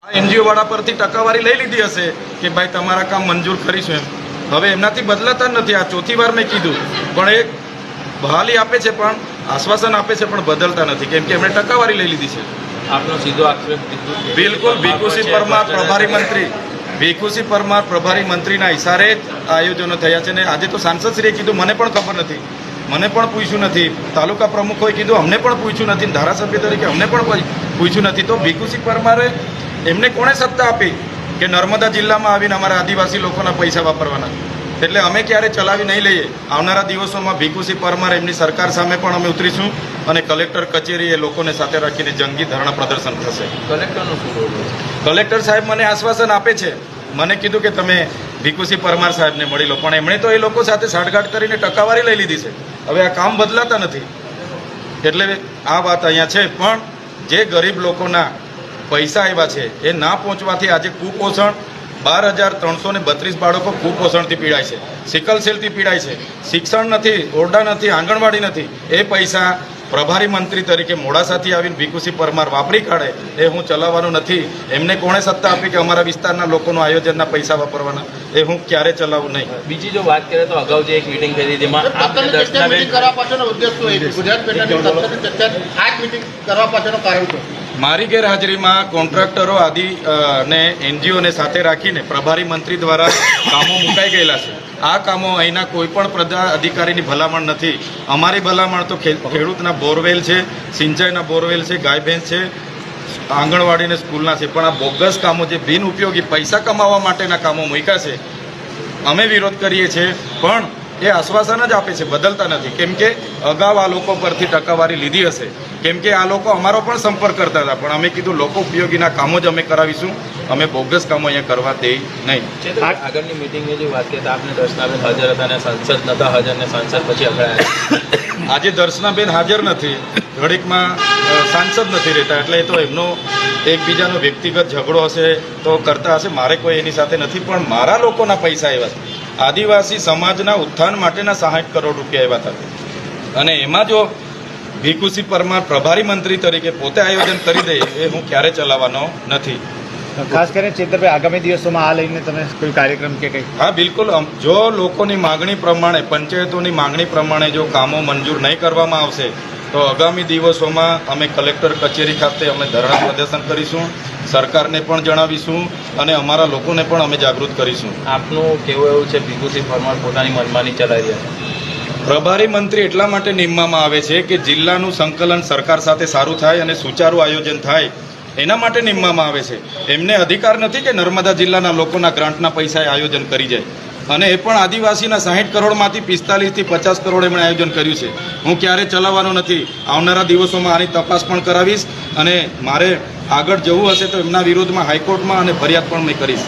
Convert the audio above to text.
NGO वाला परथी टकावारी लई लीधी हशे कि भाई तमारा काम मंजूर करीशुं एम। हवे एमनाथी बदलाता नथी। आ चौथी वार मैं कीधुं पण एक बहाली आपे छे पण आश्वासन आपे छे पण बदलता नथी केम के एमणे टकावारी लई लीधी छे। आपनो सीधो आक्षेप बिल्कुल भीखुसिंह परमार प्रभारी मंत्री भीखुसिंह परमार प्रभारी मंत्रीना इशारे आयोजनों थया छे ने आजे तो सांसदश्रीए कीधुं मने पण खबर नथी, मने पण पूछ्युं नथी, तालुका प्रमुखोए कीधुं अमने पण पूछ्युं नथी, धारासभ्य तरीके अमने पण पूछ्युं नथी। तो भीखुसिंह परमारे एमने कोणे सत्ता आपी कि नर्मदा जिल्लामां आवीने अमारा आदिवासी लोकोना पैसा वापरवाना? એટલે અમે ક્યારે ચલાવી નહીં લઈએ। આવનારા દિવસોમાં ભીખુસિંહ પરમાર એમની સરકાર સામે પણ અમે ઉતરીશું અને કલેક્ટર કચેરીએ લોકોને સાથે રાખીને જંગી ધરણા પ્રદર્શન થશે। કલેક્ટરનું શું રોલ છે? કલેક્ટર સાહેબ મને આશ્વાસન આપે છે, મને કીધું કે તમે ભીખુસિંહ પરમાર સાહેબને મળી લો, પણ એમણે તો એ લોકો સાથે સાઠગાંઠ કરીને ટકાવારી લઈ લીધી છે। હવે આ કામ બદલાતા નથી એટલે આ વાત અહીંયા છે। પણ જે ગરીબ લોકોના પૈસા આવ્યા છે એ ના પહોંચવાથી આજે કુપોષણ 12,332 બાળકો કુપોષણથી પીડાય છે, સિકલ સેલથી પીડાય છે, શિક્ષણ નથી, ઓરડા નથી, આંગણવાડી નથી। એ પૈસા પ્રભારી મંત્રી તરીકે મોડાસાથી આવીને ભીખુસિંહ પરમાર વાપરી કાઢે એ હું ચલાવવાનું નથી। એમને કોણે સત્તા આપી કે અમારા વિસ્તારના લોકોનું આયોજનના પૈસા વાપરવાના? એ હું ક્યારે ચલાવું નહીં। બીજી જો વાત કરીએ તો અગાઉ જે એક મીટિંગ થઈ જેમાં આપણે દર્શનાબેન કરવા પાછળનો ઉદ્દેશ શું છે? ગુજરાત પેટાની તત્વની ચર્ચા આ જ મીટિંગ કરવા પાછળનું કારણ શું? મારી ગેરહાજરીમાં કોન્ટ્રાક્ટરો આદિ ને એનજીઓને સાથે રાખીને પ્રભારી મંત્રી દ્વારા કામો મુકાઈ ગયેલા છે। આ કામો અહીંના કોઈ પણ પ્રજા અધિકારીની ભલામણ નથી। અમારી ભલામણ તો ખેડૂતના બોરવેલ છે, સિંચાઈના બોરવેલ છે, ગાય ભેંસ છે, આંગણવાડી ને સ્કૂલના છે। પણ આ બોગસ કામો જે બિન ઉપયોગી પૈસા કમાવા માટેના કામો મૂક્યા છે અમે વિરોધ કરીએ છીએ। પણ એ આશ્વાસન જ આપે છે, બદલતા નથી। કેમ કે અગાઉ આ લોકો પરથી ટકાવારી લીધી હશે, કેમ કે આ લોકો અમારો પણ સંપર્ક કરતા હતા, પણ અમે કીધું લોકો ઉપયોગીના કામો જ અમે કરાવીશું, અમે બોગસ કામો અહીંયા કરવા દઈ નહીં। આગળની મીટિંગની જે વાત કરીએ તો આપને દર્શનાબેન હાજર હતા અને સાંસદ નતા હાજર ને સાંસદ પછી અકળાયા। આજે દર્શનાબેન હાજર નથી, ઘડીકમાં સાંસદ નથી રહેતા, એટલે એ તો એમનો એકબીજાનો વ્યક્તિગત ઝઘડો હશે તો કરતા હશે, મારે કોઈ એની સાથે નથી। પણ મારા લોકોના પૈસા આવ્યા છે, આદિવાસી સમાજના ઉત્થાન માટેના 60 કરોડ રૂપિયા આવ્યા હતા અને એમાં જો ભીખુસિંહ પરમાર પ્રભારી મંત્રી તરીકે પોતે આયોજન કરી દે એ હું ક્યારે ચલાવવાનો નથી। ખાસ કરીને ચેતરભાઈ આગામી દિવસોમાં આ લઈને તમે કોઈ કાર્યક્રમ કે કંઈ? હા બિલકુલ, જો લોકોની માગણી પ્રમાણે, પંચાયતોની માગણી પ્રમાણે જો કામો મંજૂર નહીં કરવામાં આવશે તો આગામી દિવસોમાં અમે કલેક્ટર કચેરી ખાતે અમે ધરણા પ્રદર્શન કરીશું, સરકારને પણ જણાવીશું અને અમારા લોકોને પણ અમે જાગૃત કરીશું। આપનું કેવું એવું છે ભીખુસિંહ પરમાર પોતાની મનમાની ચલાવી રહ્યા છે? પ્રભારી મંત્રી એટલા માટે નિમવામાં આવે છે કે જિલ્લાનું સંકલન સરકાર સાથે સારું થાય અને સુચારું આયોજન થાય એના માટે નિમવામાં આવે છે। એમને અધિકાર નથી કે નર્મદા જિલ્લાના લોકોના ગ્રાન્ટના પૈસાએ આયોજન કરી જાય, અને એ પણ આદિવાસીના 60 કરોડમાંથી 45 થી 50 કરોડ એમણે આયોજન કર્યું છે। હું ક્યારે ચલાવવાનો નથી। આવનારા દિવસોમાં આની તપાસ પણ કરાવીશ અને મારે આગળ જવું હશે તો એમના વિરોધમાં હાઈકોર્ટમાં અને ફરિયાદ પણ મેં કરીશ।